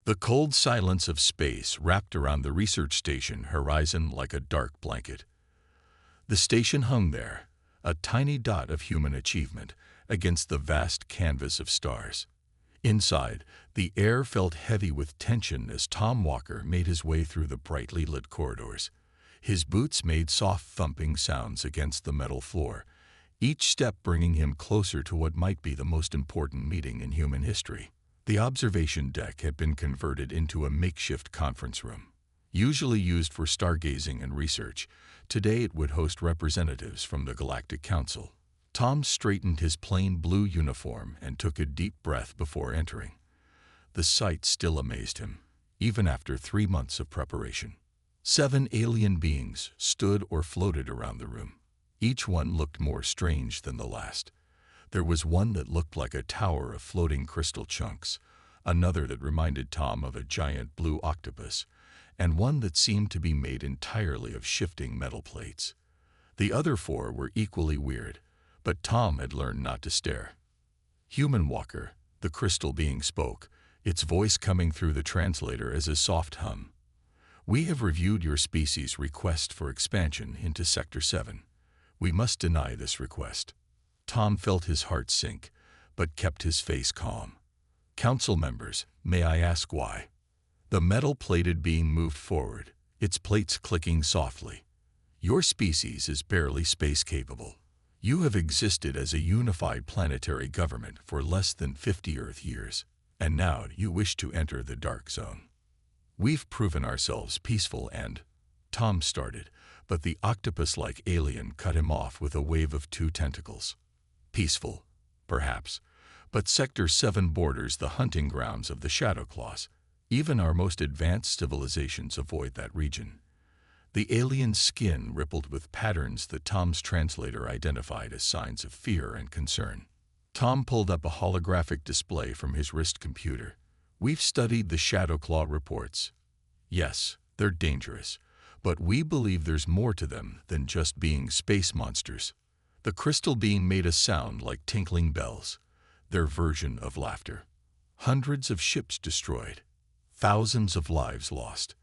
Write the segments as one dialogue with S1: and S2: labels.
S1: The cold silence of space wrapped around the research station horizon like a dark blanket. The station hung there, a tiny dot of human achievement against the vast canvas of stars. Inside, the air felt heavy with tension as Tom Walker made his way through the brightly lit corridors. His boots made soft thumping sounds against the metal floor, each step bringing him closer to what might be the most important meeting in human history. The observation deck had been converted into a makeshift conference room. Usually used for stargazing and research, today it would host representatives from the Galactic Council. Tom straightened his plain blue uniform and took a deep breath before entering. The sight still amazed him, even after 3 months of preparation. 7 alien beings stood or floated around the room. Each one looked more strange than the last. There was one that looked like a tower of floating crystal chunks, another that reminded Tom of a giant blue octopus, and one that seemed to be made entirely of shifting metal plates. The other 4 were equally weird, but Tom had learned not to stare. Human Walker, the crystal being spoke, its voice coming through the translator as a soft hum. "We have reviewed your species' request for expansion into Sector 7. We must deny this request." Tom felt his heart sink, but kept his face calm. "Council members, may I ask why?" The metal-plated being moved forward, its plates clicking softly. "Your species is barely space-capable. You have existed as a unified planetary government for less than 50 Earth years, and now you wish to enter the Dark Zone. We've proven ourselves peaceful and—" Tom started, but the octopus-like alien cut him off with a wave of 2 tentacles. "Peaceful, perhaps, but Sector 7 borders the hunting grounds of the Shadow Claws. Even our most advanced civilizations avoid that region." The alien's skin rippled with patterns that Tom's translator identified as signs of fear and concern. Tom pulled up a holographic display from his wrist computer. "We've studied the Shadow Claw reports. Yes, they're dangerous, but we believe there's more to them than just being space monsters." The crystal being made a sound like tinkling bells, their version of laughter. "Hundreds of ships destroyed, thousands of lives lost.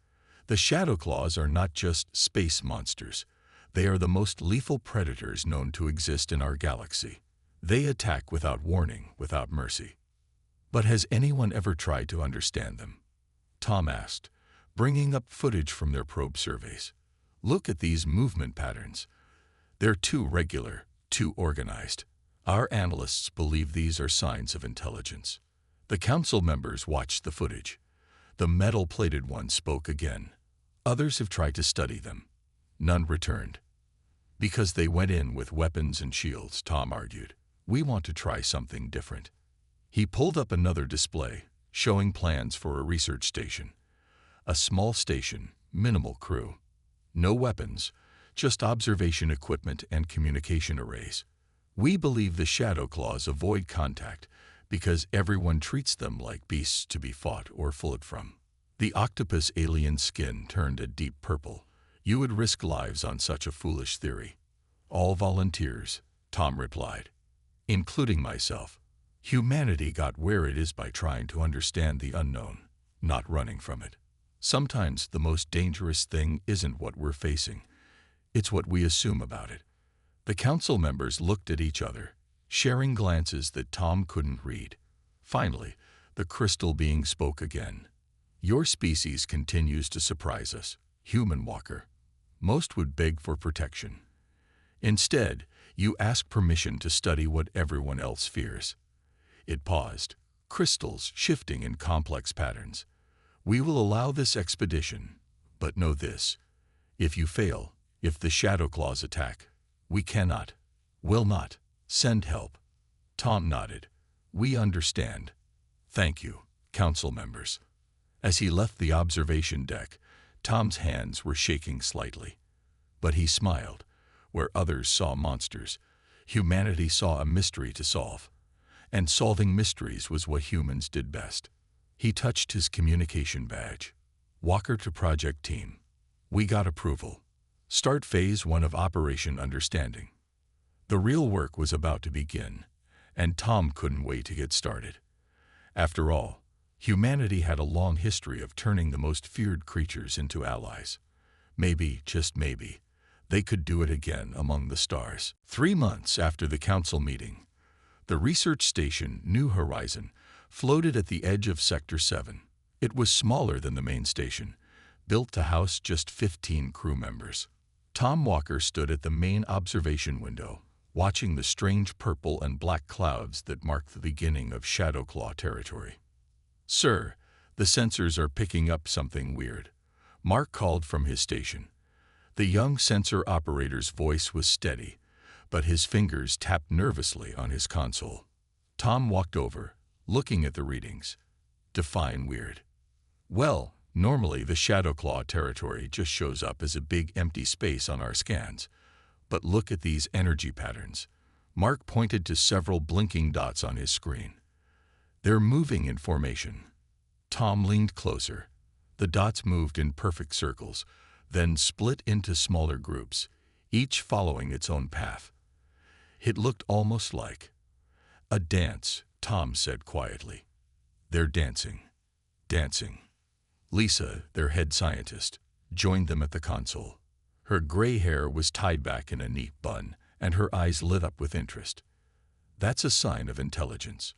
S1: The Shadow Claws are not just space monsters. They are the most lethal predators known to exist in our galaxy. They attack without warning, without mercy." "But has anyone ever tried to understand them?" Tom asked, bringing up footage from their probe surveys. "Look at these movement patterns. They're too regular, too organized. Our analysts believe these are signs of intelligence." The council members watched the footage. The metal-plated one spoke again. "Others have tried to study them. None returned." "Because they went in with weapons and shields," Tom argued. "We want to try something different." He pulled up another display, showing plans for a research station. A small station, minimal crew. No weapons, just observation equipment and communication arrays. "We believe the Shadow Claws avoid contact because everyone treats them like beasts to be fought or fled from." The octopus alien skin turned a deep purple. "You would risk lives on such a foolish theory." "All volunteers," Tom replied, "including myself. Humanity got where it is by trying to understand the unknown, not running from it. Sometimes the most dangerous thing isn't what we're facing. It's what we assume about it." The council members looked at each other, sharing glances that Tom couldn't read. Finally, the crystal being spoke again. "Your species continues to surprise us, Human Walker. Most would beg for protection. Instead, you ask permission to study what everyone else fears." It paused, crystals shifting in complex patterns. "We will allow this expedition, but know this. If you fail, if the Shadow Claws attack, we cannot, will not, send help." Tom nodded. "We understand. Thank you, council members." As he left the observation deck, Tom's hands were shaking slightly. But he smiled. Where others saw monsters, humanity saw a mystery to solve. And solving mysteries was what humans did best. He touched his communication badge. "Walker to Project Team. We got approval. Start Phase 1 of Operation Understanding." The real work was about to begin, and Tom couldn't wait to get started. After all, Humanity had a long history of turning the most feared creatures into allies. Maybe, just maybe, they could do it again among the stars. 3 months after the council meeting, the research station New Horizon floated at the edge of Sector 7. It was smaller than the main station, built to house just 15 crew members. Tom Walker stood at the main observation window, watching the strange purple and black clouds that marked the beginning of Shadowclaw territory. "Sir, the sensors are picking up something weird," Mark called from his station. The young sensor operator's voice was steady, but his fingers tapped nervously on his console. Tom walked over, looking at the readings. "Define weird." "Well, normally the Shadowclaw territory just shows up as a big empty space on our scans. But look at these energy patterns." Mark pointed to several blinking dots on his screen. "They're moving in formation." Tom leaned closer. The dots moved in perfect circles, then split into smaller groups, each following its own path. It looked almost like a dance, Tom said quietly. "They're dancing. Dancing." Lisa, their head scientist, joined them at the console. Her gray hair was tied back in a neat bun, and her eyes lit up with interest. "That's a sign of intelligence.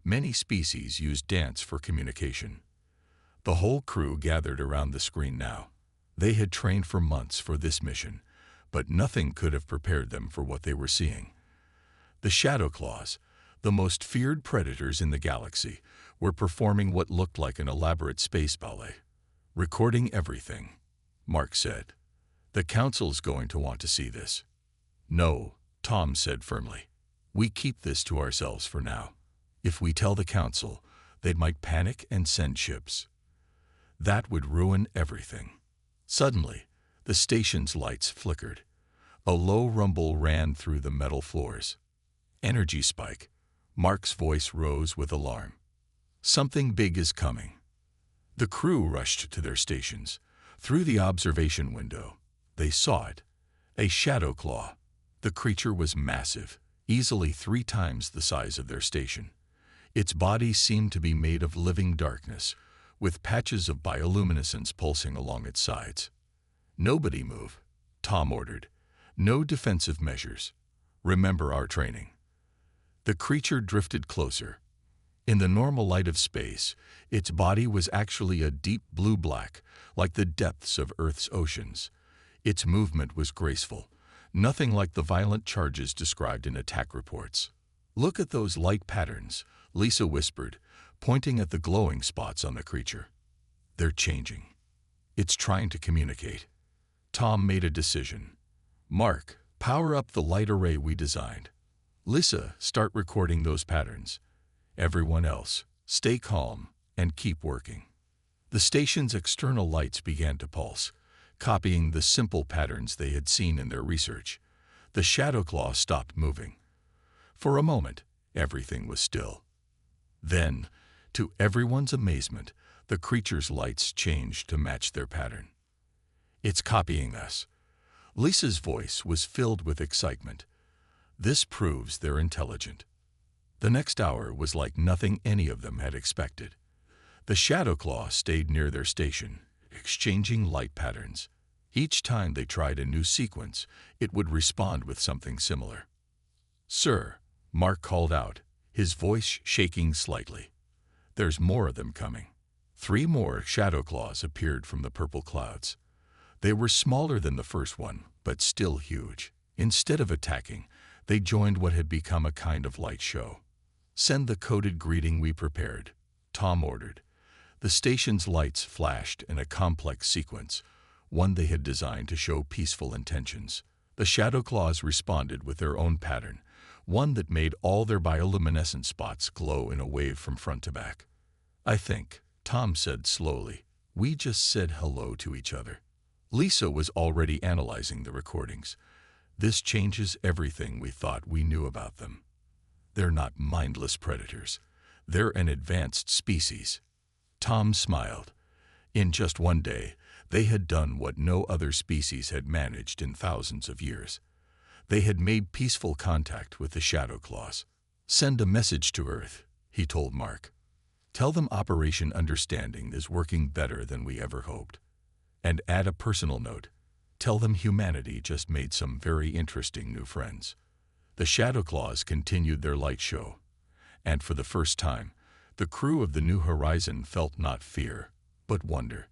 S1: Many species use dance for communication." The whole crew gathered around the screen now. They had trained for months for this mission, but nothing could have prepared them for what they were seeing. The Shadowclaws, the most feared predators in the galaxy, were performing what looked like an elaborate space ballet. "Recording everything," Mark said. "The Council's going to want to see this." "No," Tom said firmly. "We keep this to ourselves for now. If we tell the Council, they might panic and send ships. That would ruin everything." Suddenly, the station's lights flickered. A low rumble ran through the metal floors. "Energy spike." Mark's voice rose with alarm. "Something big is coming." The crew rushed to their stations. Through the observation window, they saw it. A Shadowclaw. The creature was massive, easily 3 times the size of their station. Its body seemed to be made of living darkness, with patches of bioluminescence pulsing along its sides. "Nobody move," Tom ordered. "No defensive measures. Remember our training." The creature drifted closer. In the normal light of space, its body was actually a deep blue-black, like the depths of Earth's oceans. Its movement was graceful, nothing like the violent charges described in attack reports. "Look at those light patterns," Lisa whispered, pointing at the glowing spots on the creature. "They're changing. It's trying to communicate." Tom made a decision. "Mark, power up the light array we designed. Lisa, start recording those patterns. Everyone else, stay calm and keep working." The station's external lights began to pulse, copying the simple patterns they had seen in their research. The Shadowclaw stopped moving. For a moment, everything was still. Then, to everyone's amazement, the creature's lights changed to match their pattern. "It's copying us." Lisa's voice was filled with excitement. "This proves they're intelligent." The next hour was like nothing any of them had expected. The Shadowclaw stayed near their station, exchanging light patterns. Each time they tried a new sequence, it would respond with something similar. "Sir," Mark called out, his voice shaking slightly. "There's more of them coming." 3 more Shadowclaws appeared from the purple clouds. They were smaller than the first one, but still huge. Instead of attacking, they joined what had become a kind of light show. "Send the coded greeting we prepared," Tom ordered. The station's lights flashed in a complex sequence, one they had designed to show peaceful intentions. The Shadowclaws responded with their own pattern, one that made all their bioluminescent spots glow in a wave from front to back. "I think," Tom said slowly, "we just said hello to each other." Lisa was already analyzing the recordings. "This changes everything we thought we knew about them. They're not mindless predators. They're an advanced species." Tom smiled. In just one day, they had done what no other species had managed in thousands of years. They had made peaceful contact with the Shadowclaws. "Send a message to Earth," he told Mark. Tell them Operation Understanding is working better than we ever hoped. And add a personal note. Tell them humanity just made some very interesting new friends. The Shadow Claws continued their light show, and for the first time, the crew of the New Horizon felt not fear, but wonder.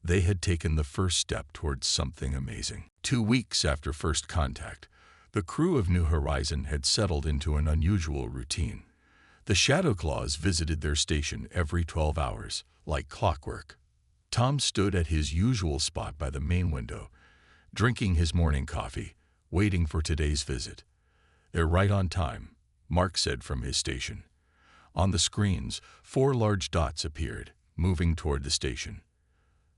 S1: They had taken the first step towards something amazing. 2 weeks after first contact, the crew of New Horizon had settled into an unusual routine. The Shadow Claws visited their station every 12 hours, like clockwork. Tom stood at his usual spot by the main window, drinking his morning coffee, waiting for today's visit. "They're right on time," Mark said from his station. On the screens, 4 large dots appeared, moving toward the station.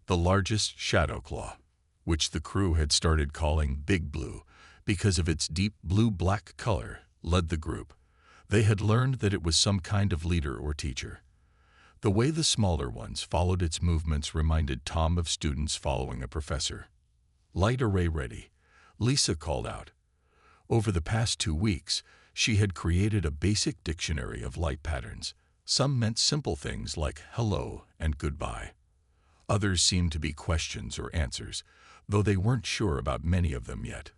S1: The largest Shadow Claw, which the crew had started calling Big Blue because of its deep blue-black color, led the group. They had learned that it was some kind of leader or teacher. The way the smaller ones followed its movements reminded Tom of students following a professor. "Light array ready," Lisa called out. Over the past 2 weeks, she had created a basic dictionary of light patterns. Some meant simple things like hello and goodbye. Others seemed to be questions or answers, though they weren't sure about many of them yet.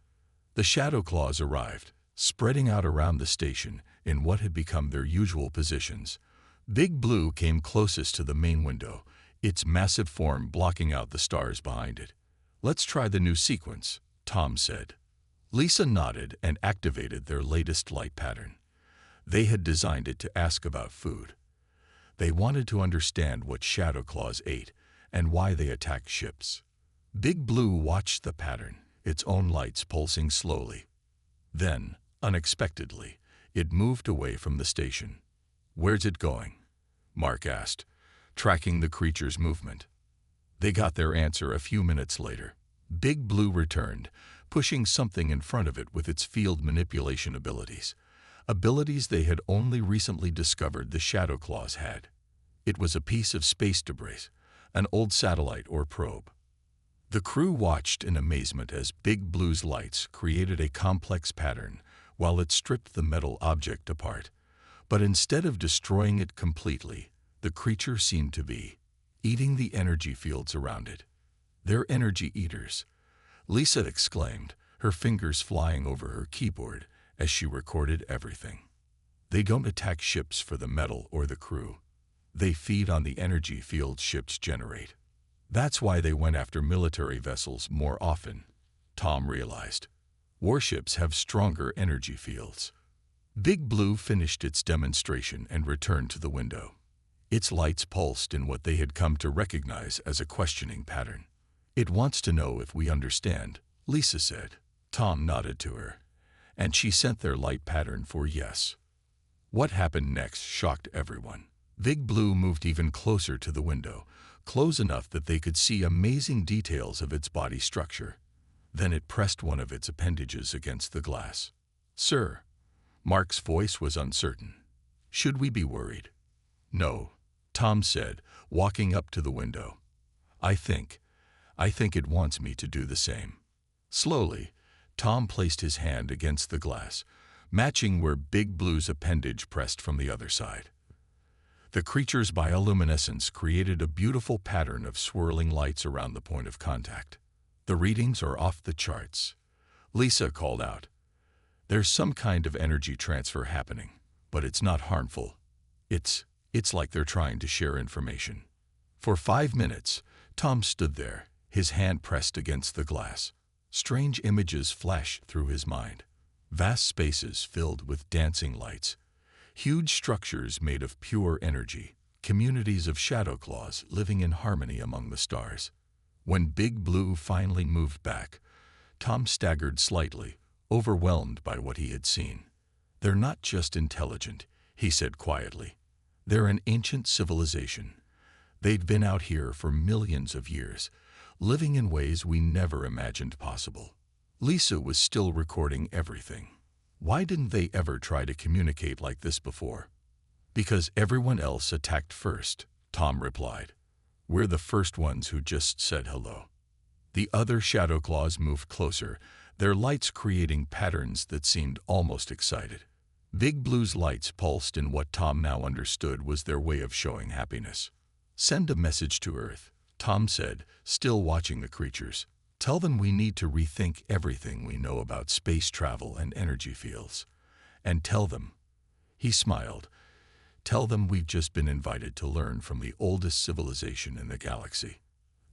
S1: The Shadow Claws arrived, spreading out around the station in what had become their usual positions. Big Blue came closest to the main window, its massive form blocking out the stars behind it. "Let's try the new sequence," Tom said. Lisa nodded and activated their latest light pattern. They had designed it to ask about food. They wanted to understand what Shadow Claws ate and why they attacked ships. Big Blue watched the pattern, its own lights pulsing slowly. Then, unexpectedly, it moved away from the station. "Where's it going?" Mark asked, tracking the creature's movement. They got their answer a few minutes later. Big Blue returned, pushing something in front of it with its field manipulation abilities. Abilities they had only recently discovered the Shadow Claws had. It was a piece of space debris, an old satellite or probe. The crew watched in amazement as Big Blue's lights created a complex pattern while it stripped the metal object apart. But instead of destroying it completely, the creature seemed to be eating the energy fields around it. "They're energy eaters," Lisa exclaimed, her fingers flying over her keyboard as she recorded everything. "They don't attack ships for the metal or the crew. They feed on the energy fields ships generate. That's why they went after military vessels more often," Tom realized. "Warships have stronger energy fields." Big Blue finished its demonstration and returned to the window. Its lights pulsed in what they had come to recognize as a questioning pattern. "It wants to know if we understand," Lisa said. Tom nodded to her, and she sent their light pattern for yes. What happened next shocked everyone. Big Blue moved even closer to the window, close enough that they could see amazing details of its body structure. Then it pressed one of its appendages against the glass. "Sir," Mark's voice was uncertain. "Should we be worried?" "No," Tom said, walking up to the window. I think it wants me to do the same." Slowly, Tom placed his hand against the glass, matching where Big Blue's appendage pressed from the other side. The creature's bioluminescence created a beautiful pattern of swirling lights around the point of contact. "The readings are off the charts," Lisa called out. "There's some kind of energy transfer happening, but it's not harmful. It's like they're trying to share information." For 5 minutes, Tom stood there, his hand pressed against the glass. Strange images flashed through his mind. Vast spaces filled with dancing lights. Huge structures made of pure energy. Communities of Shadow Claws living in harmony among the stars. When Big Blue finally moved back, Tom staggered slightly, overwhelmed by what he had seen. "They're not just intelligent," he said quietly. "They're an ancient civilization. They'd been out here for millions of years, living in ways we never imagined possible." Lisa was still recording everything. "Why didn't they ever try to communicate like this before?" "Because everyone else attacked first," Tom replied. "We're the first ones who just said hello." The other Shadow Claws moved closer, their lights creating patterns that seemed almost excited. Big Blue's lights pulsed in what Tom now understood was their way of showing happiness. "Send a message to Earth," Tom said, still watching the creatures. "Tell them we need to rethink everything we know about space travel and energy fields. And tell them," he smiled, "tell them we've just been invited to learn from the oldest civilization in the galaxy."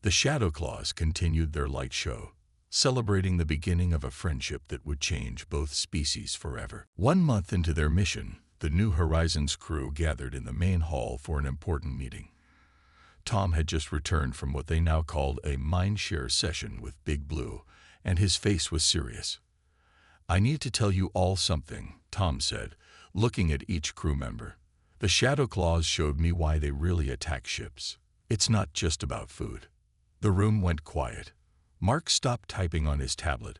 S1: The Shadow Claws continued their light show, celebrating the beginning of a friendship that would change both species forever. 1 month into their mission, the New Horizons crew gathered in the main hall for an important meeting. Tom had just returned from what they now called a mind-share session with Big Blue, and his face was serious. "I need to tell you all something," Tom said, looking at each crew member. "The Shadow Claws showed me why they really attack ships. It's not just about food." The room went quiet. Mark stopped typing on his tablet,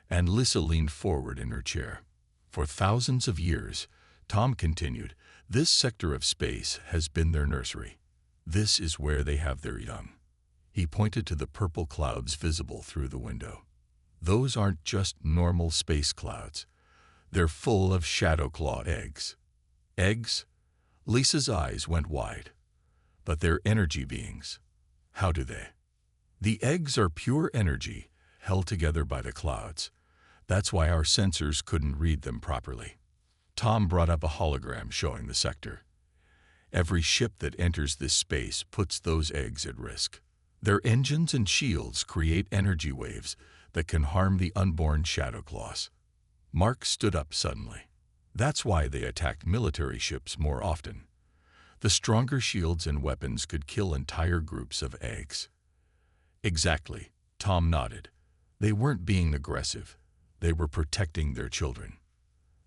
S1: and Lisa leaned forward in her chair. "For thousands of years," Tom continued, "this sector of space has been their nursery. This is where they have their young." He pointed to the purple clouds visible through the window. "Those aren't just normal space clouds. They're full of Shadow Claw eggs." "Eggs?" Lisa's eyes went wide. "But they're energy beings. How do they?" "The eggs are pure energy, held together by the clouds. That's why our sensors couldn't read them properly." Tom brought up a hologram showing the sector. "Every ship that enters this space puts those eggs at risk. Their engines and shields create energy waves that can harm the unborn Shadow Claws." Mark stood up suddenly. "That's why they attacked military ships more often. The stronger shields and weapons could kill entire groups of eggs." "Exactly," Tom nodded. "They weren't being aggressive. They were protecting their children."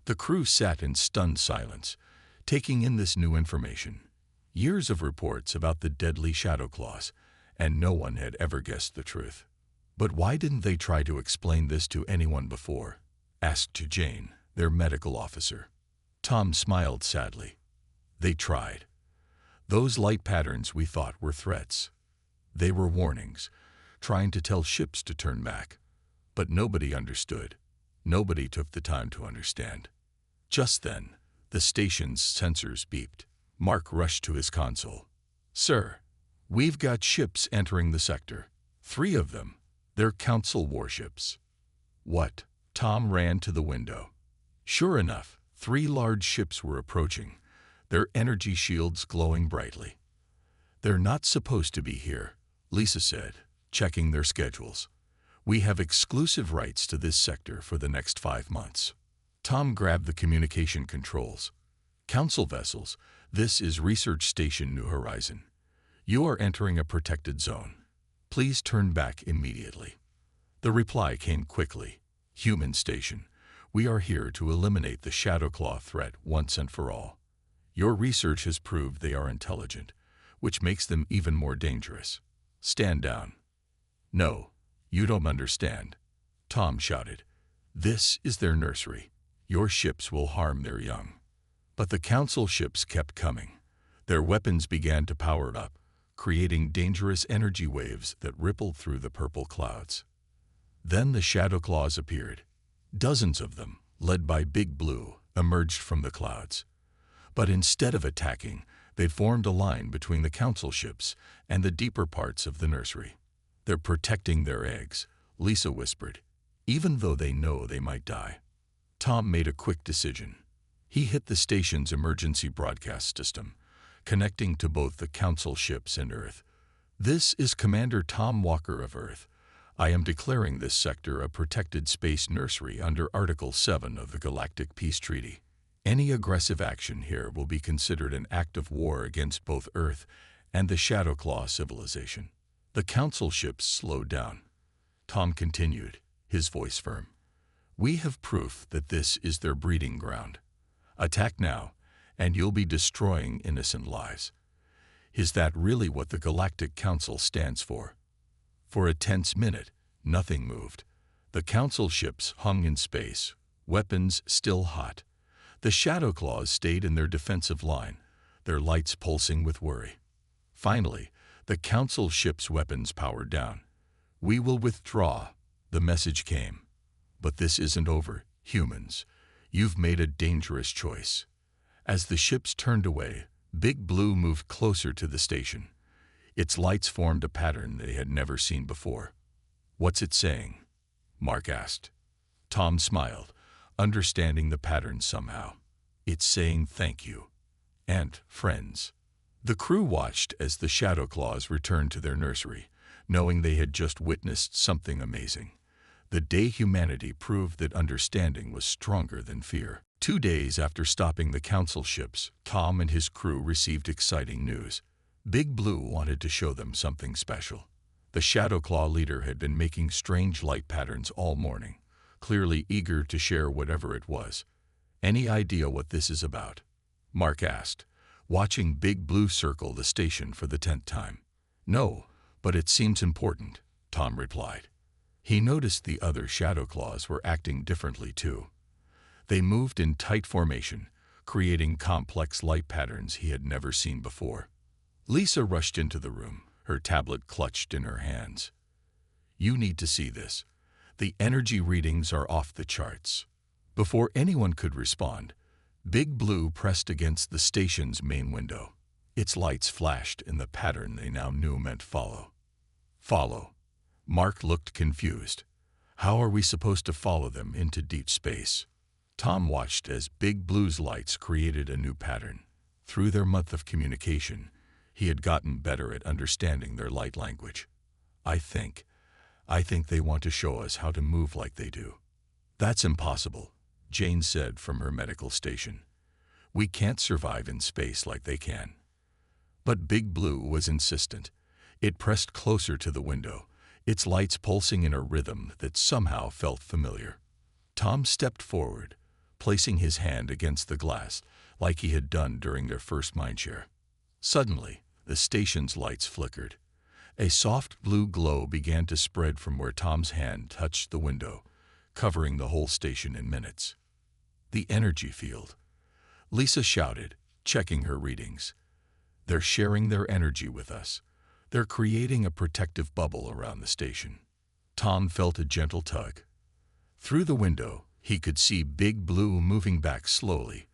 S1: The crew sat in stunned silence, taking in this new information. Years of reports about the deadly Shadow Claws, and no one had ever guessed the truth. "But why didn't they try to explain this to anyone before?" asked Jane, their medical officer. Tom smiled sadly. "They tried. Those light patterns we thought were threats. They were warnings, trying to tell ships to turn back. But nobody understood. Nobody took the time to understand." Just then, the station's sensors beeped. Mark rushed to his console. "Sir, we've got ships entering the sector. 3 of them. They're Council warships." "What?" Tom ran to the window. Sure enough, 3 large ships were approaching, their energy shields glowing brightly. "They're not supposed to be here," Lisa said, checking their schedules. "We have exclusive rights to this sector for the next 5 months." Tom grabbed the communication controls. "Council vessels, this is Research Station New Horizon. You are entering a protected zone. Please turn back immediately." The reply came quickly. "Human Station, we are here to eliminate the Shadow Claw threat once and for all. Your research has proved they are intelligent, which makes them even more dangerous. Stand down." "No, you don't understand," Tom shouted. "This is their nursery. Your ships will harm their young." But the Council ships kept coming. Their weapons began to power up, creating dangerous energy waves that rippled through the purple clouds. Then the Shadow Claws appeared. Dozens of them, led by Big Blue, emerged from the clouds. But instead of attacking, they formed a line between the Council ships and the deeper parts of the nursery. "They're protecting their eggs," Lisa whispered, "even though they know they might die." Tom made a quick decision. He hit the station's emergency broadcast system, connecting to both the Council ships and Earth. "This is Commander Tom Walker of Earth. I am declaring this sector a protected space nursery under Article 7 of the Galactic Peace Treaty. Any aggressive action here will be considered an act of war against both Earth and the Shadow Claw civilization." The Council ships slowed down. Tom continued, his voice firm. "We have proof that this is their breeding ground. Attack now, and you'll be destroying innocent lives." Is that really what the Galactic Council stands for? For a tense minute, nothing moved. The Council ships hung in space, weapons still hot. The Shadow Claws stayed in their defensive line, their lights pulsing with worry. Finally, the Council ship's weapons powered down. "We will withdraw," the message came. "But this isn't over, humans. You've made a dangerous choice. As the ships turned away, Big Blue moved closer to the station. Its lights formed a pattern they had never seen before. What's it saying? Mark asked. Tom smiled, understanding the pattern somehow. It's saying thank you. And friends. The crew watched as the Shadow Claws returned to their nursery, knowing they had just witnessed something amazing. The day humanity proved that understanding was stronger than fear. 2 days after stopping the council ships, Tom and his crew received exciting news. Big Blue wanted to show them something special. The Shadow Claw leader had been making strange light patterns all morning, clearly eager to share whatever it was. Any idea what this is about? Mark asked, watching Big Blue circle the station for the 10th time. No, but it seems important, Tom replied. He noticed the other Shadow Claws were acting differently too. They moved in tight formation, creating complex light patterns he had never seen before. Lisa rushed into the room, her tablet clutched in her hands. You need to see this. The energy readings are off the charts. Before anyone could respond, Big Blue pressed against the station's main window. Its lights flashed in the pattern they now knew meant follow. Follow. Mark looked confused. How are we supposed to follow them into deep space? Tom watched as Big Blue's lights created a new pattern. Through their month of communication, he had gotten better at understanding their light language. I think they want to show us how to move like they do. That's impossible, Jane said from her medical station. We can't survive in space like they can. But Big Blue was insistent. It pressed closer to the window, its lights pulsing in a rhythm that somehow felt familiar. Tom stepped forward, placing his hand against the glass like he had done during their first mindshare. Suddenly, the station's lights flickered. A soft blue glow began to spread from where Tom's hand touched the window, covering the whole station in minutes. The energy field. Lisa shouted, checking her readings. They're sharing their energy with us. They're creating a protective bubble around the station. Tom felt a gentle tug. Through the window, he could see Big Blue moving back slowly,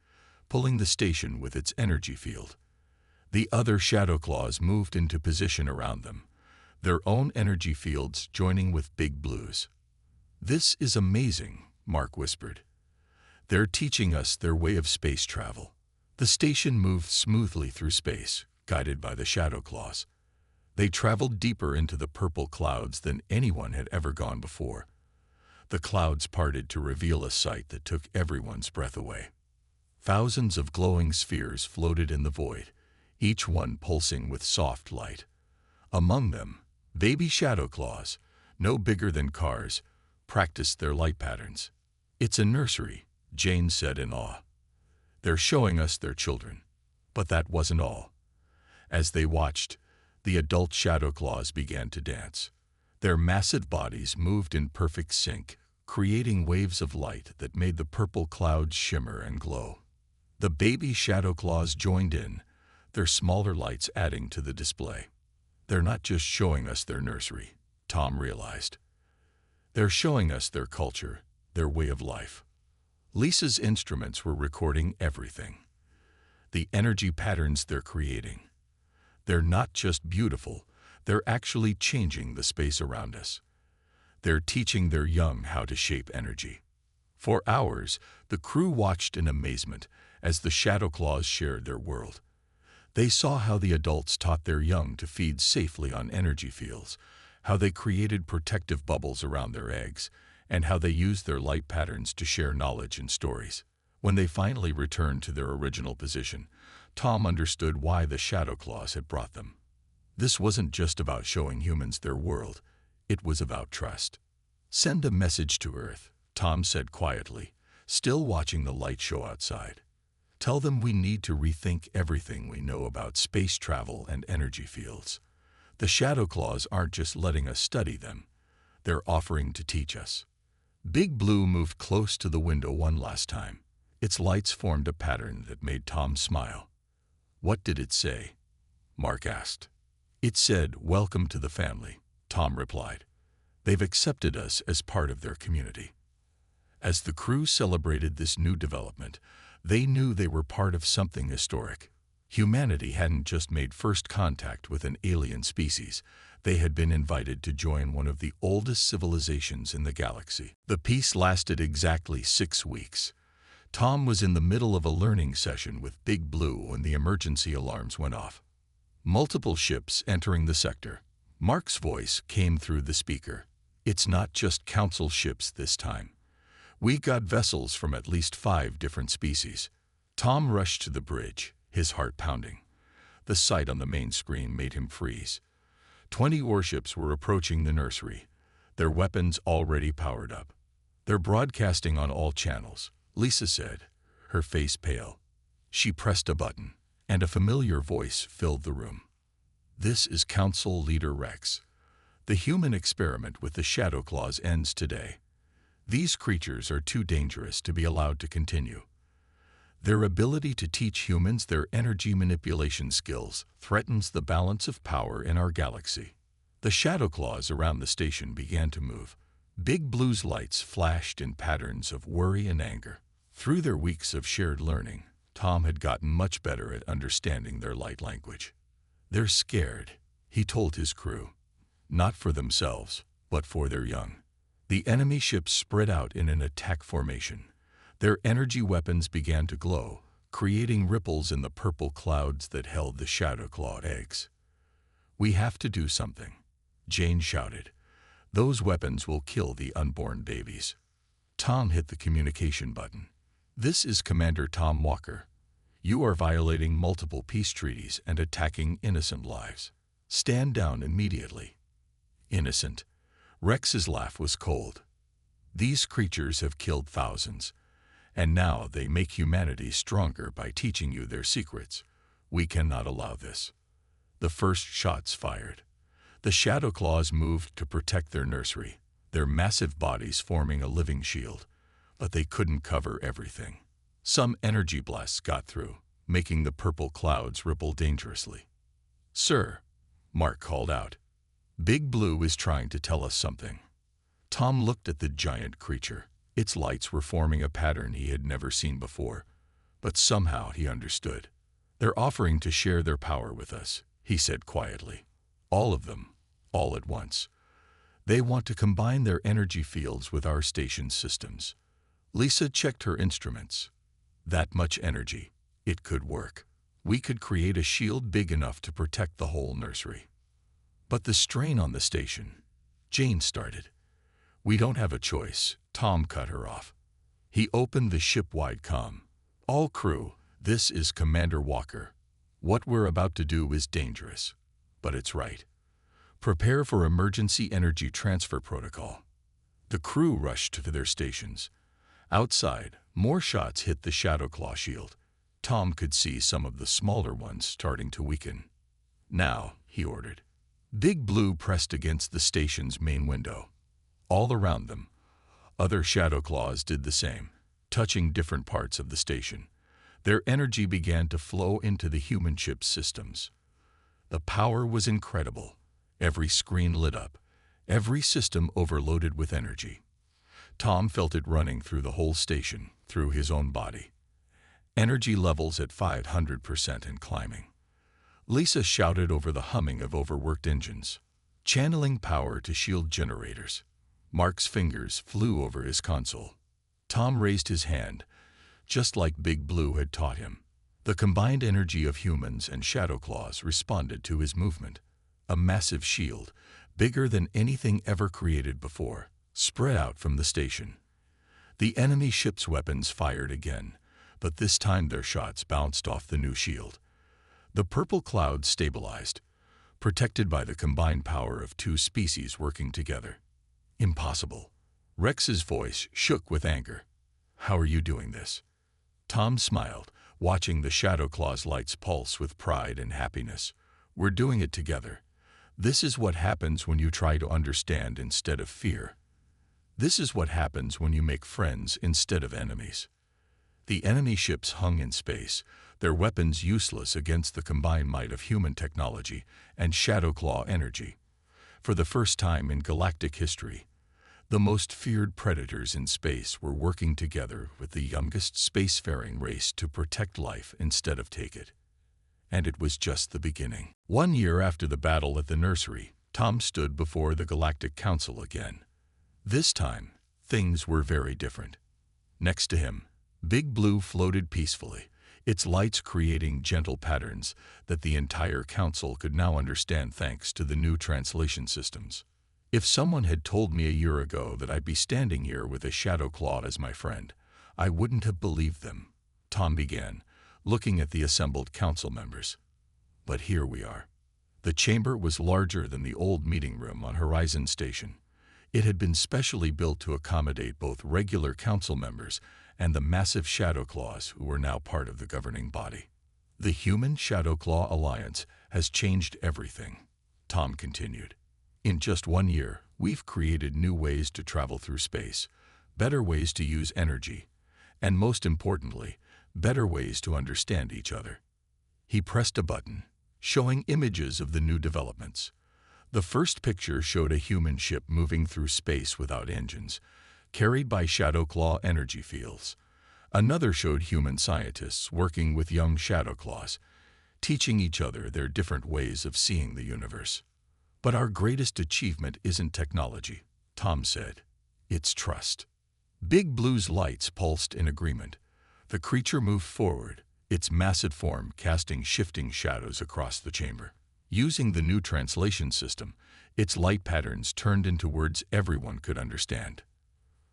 S1: pulling the station with its energy field. The other Shadow Claws moved into position around them, their own energy fields joining with Big Blue's. This is amazing, Mark whispered. They're teaching us their way of space travel. The station moved smoothly through space, guided by the Shadow Claws. They traveled deeper into the purple clouds than anyone had ever gone before. The clouds parted to reveal a sight that took everyone's breath away. Thousands of glowing spheres floated in the void, each one pulsing with soft light. Among them, baby Shadow Claws, no bigger than cars, practiced their light patterns. It's a nursery, Jane said in awe. They're showing us their children. But that wasn't all. As they watched, the adult Shadow Claws began to dance. Their massive bodies moved in perfect sync, creating waves of light that made the purple clouds shimmer and glow. The baby Shadow Claws joined in, their smaller lights adding to the display. They're not just showing us their nursery, Tom realized. They're showing us their culture, their way of life. Lisa's instruments were recording everything. The energy patterns they're creating. They're not just beautiful, they're actually changing the space around us. They're teaching their young how to shape energy. For hours, the crew watched in amazement as the Shadow Claws shared their world. They saw how the adults taught their young to feed safely on energy fields, how they created protective bubbles around their eggs, and how they used their light patterns to share knowledge and stories. When they finally returned to their original position, Tom understood why the Shadow Claws had brought them. This wasn't just about showing humans their world, it was about trust. Send a message to Earth, Tom said quietly, still watching the light show outside. Tell them we need to rethink everything we know about space travel and energy fields. The Shadow Claws aren't just letting us study them, they're offering to teach us. Big Blue moved close to the window one last time. Its lights formed a pattern that made Tom smile. What did it say? Mark asked. It said, "Welcome to the family," Tom replied. They've accepted us as part of their community. As the crew celebrated this new development, they knew they were part of something historic. Humanity hadn't just made first contact with an alien species, they had been invited to join one of the oldest civilizations in the galaxy. The peace lasted exactly 6 weeks. Tom was in the middle of a learning session with Big Blue when the emergency alarms went off. Multiple ships entering the sector. Mark's voice came through the speaker. It's not just council ships this time. We got vessels from at least 5 different species. Tom rushed to the bridge, his heart pounding. The sight on the main screen made him freeze. 20 warships were approaching the nursery, their weapons already powered up. They're broadcasting on all channels, Lisa said, her face pale. She pressed a button, and a familiar voice filled the room. This is Council Leader Rex. The human experiment with the Shadow Claws ends today. These creatures are too dangerous to be allowed to continue. Their ability to teach humans their energy manipulation skills threatens the balance of power in our galaxy. The Shadow Claws around the station began to move. Big Blue's lights flashed in patterns of worry and anger. Through their weeks of shared learning, Tom had gotten much better at understanding their light language. They're scared, he told his crew. Not for themselves, but for their young. The enemy ships spread out in an attack formation. Their energy weapons began to glow, creating ripples in the purple clouds that held the Shadow Claw eggs. We have to do something, Jane shouted. Those weapons will kill the unborn babies. Tom hit the communication button. This is Commander Tom Walker. You are violating multiple peace treaties and attacking innocent lives. Stand down immediately. Innocent. Rex's laugh was cold. These creatures have killed thousands, and now they make humanity stronger by teaching you their secrets. We cannot allow this. The first shots fired. The Shadow Claws moved to protect their nursery, their massive bodies forming a living shield, but they couldn't cover everything. Some energy blasts got through, making the purple clouds ripple dangerously. Sir, Mark called out. Big Blue is trying to tell us something. Tom looked at the giant creature. Its lights were forming a pattern he had never seen before, but somehow he understood. They're offering to share their power with us, he said quietly. All of them, all at once. They want to combine their energy fields with our station's systems. Lisa checked her instruments. That much energy. It could work. We could create a shield big enough to protect the whole nursery. But the strain on the station, Jane started. We don't have a choice, Tom cut her off. He opened the ship-wide comm. All crew, this is Commander Walker. What we're about to do is dangerous, but it's right. Prepare for emergency energy transfer protocol. The crew rushed to their stations. Outside, more shots hit the Shadow Claw shield. Tom could see some of the smaller ones starting to weaken. Now, he ordered. Big Blue pressed against the station's main window. All around them, other Shadow Claws did the same, touching different parts of the station. Their energy began to flow into the human ship's systems. The power was incredible. Every screen lit up, every system overloaded with energy. Tom felt it running through the whole station, through his own body. Energy levels at 500% and climbing. Lisa shouted over the humming of overworked engines, channeling power to shield generators. Mark's fingers flew over his console. Tom raised his hand, just like Big Blue had taught him. The combined energy of humans and Shadow Claws responded to his movement. A massive shield, bigger than anything ever created before, spread out from the station. The enemy ship's weapons fired again, but this time their shots bounced off the new shield. The purple cloud stabilized, protected by the combined power of 2 species working together. Impossible. Rex's voice shook with anger. How are you doing this? Tom smiled, watching the Shadow Claw's lights pulse with pride and happiness. We're doing it together. This is what happens when you try to understand instead of fear. This is what happens when you make friends instead of enemies. The enemy ships hung in space, their weapons useless against the combined might of human technology and Shadow Claw energy. For the first time in galactic history, The most feared predators in space were working together with the youngest spacefaring race to protect life instead of take it. And it was just the beginning. 1 year after the battle at the nursery, Tom stood before the Galactic Council again. This time, things were very different. Next to him, Big Blue floated peacefully, its lights creating gentle patterns that the entire council could now understand thanks to the new translation systems. If someone had told me a year ago that I'd be standing here with a shadow claw as my friend, I wouldn't have believed them, Tom began, looking at the assembled council members. But here we are. The chamber was larger than the old meeting room on Horizon Station. It had been specially built to accommodate both regular council members and the massive Shadow Claws who were now part of the governing body. The Human Shadow Claw Alliance has changed everything, Tom continued. In just 1 year, we've created new ways to travel through space, better ways to use energy, and most importantly, better ways to understand each other. He pressed a button, showing images of the new developments. The first picture showed a human ship moving through space without engines, carried by Shadow Claw energy fields. Another showed human scientists working with young Shadow Claws, teaching each other their different ways of seeing the universe. But our greatest achievement isn't technology, Tom said. It's trust. Big Blue's lights pulsed in agreement. The creature moved forward, its massive form casting shifting shadows across the chamber. Using the new translation system, its light patterns turned into words everyone could understand.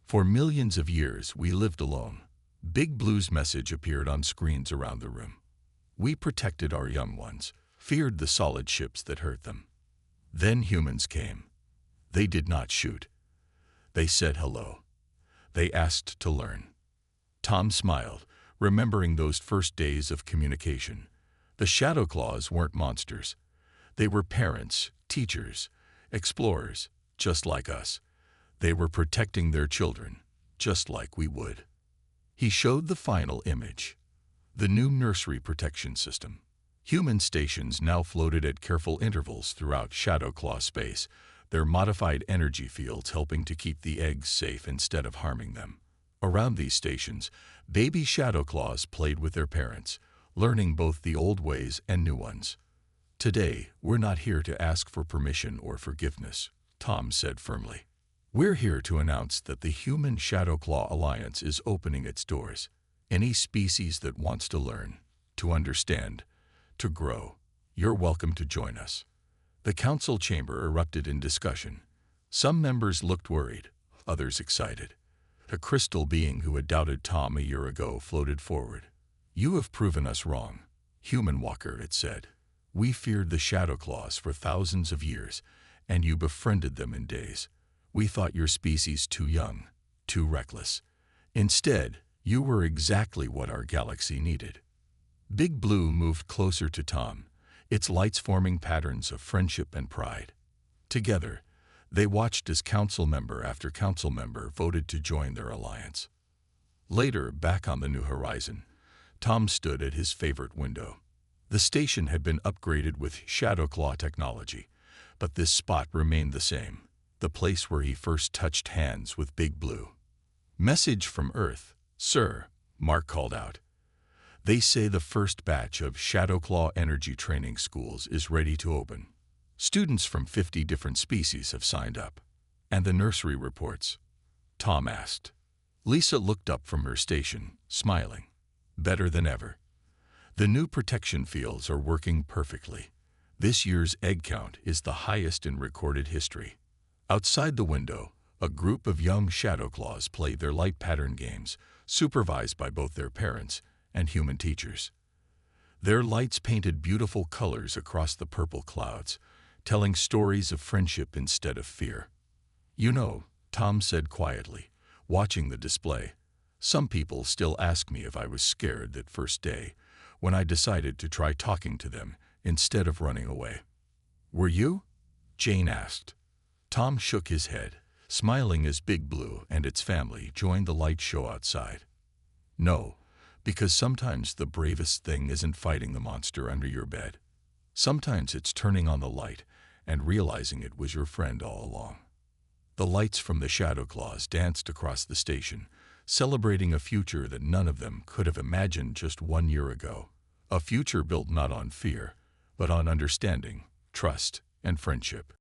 S1: For millions of years, we lived alone. Big Blue's message appeared on screens around the room. We protected our young ones, feared the solid ships that hurt them. Then humans came. They did not shoot. They said hello. They asked to learn. Tom smiled, remembering those first days of communication. The Shadow Claws weren't monsters. They were parents, teachers, explorers, just like us. They were protecting their children, just like we would. He showed the final image. The new nursery protection system. Human stations now floated at careful intervals throughout Shadow Claw space, their modified energy fields helping to keep the eggs safe instead of harming them. Around these stations, baby Shadow Claws played with their parents, learning both the old ways and new ones. Today, we're not here to ask for permission or forgiveness, Tom said firmly. We're here to announce that the Human Shadow Claw Alliance is opening its doors. Any species that wants to learn, to understand, to grow, you're welcome to join us. The council chamber erupted in discussion. Some members looked worried, others excited. A crystal being who had doubted Tom a year ago floated forward. You have proven us wrong, Human Walker, it said. We feared the Shadow Claws for thousands of years, and you befriended them in days. We thought your species too young, too reckless. Instead, you were exactly what our galaxy needed. Big Blue moved closer to Tom, its lights forming patterns of friendship and pride. Together, they watched as council member after council member voted to join their alliance. Later, back on the New Horizon, Tom stood at his favorite window. The station had been upgraded with Shadow Claw technology, but this spot remained the same, the place where he first touched hands with Big Blue. Message from Earth, sir, Mark called out. They say the first batch of Shadow Claw energy training schools is ready to open. Students from 50 different species have signed up. And the nursery reports? Tom asked. Lisa looked up from her station, smiling. Better than ever. The new protection fields are working perfectly. This year's egg count is the highest in recorded history. Outside the window, a group of young Shadow Claws played their light pattern games, supervised by both their parents and human teachers. Their lights painted beautiful colors across the purple clouds, telling stories of friendship instead of fear. You know, Tom said quietly, watching the display, some people still ask me if I was scared that first day, when I decided to try talking to them instead of running away. Were you? Jane asked. Tom shook his head, smiling as Big Blue and its family joined the light show outside. No, because sometimes the bravest thing isn't fighting the monster under your bed. Sometimes it's turning on the light and realizing it was your friend all along. The lights from the Shadow Claws danced across the station, celebrating a future that none of them could have imagined just 1 year ago. A future built not on fear, but on understanding, trust, and friendship.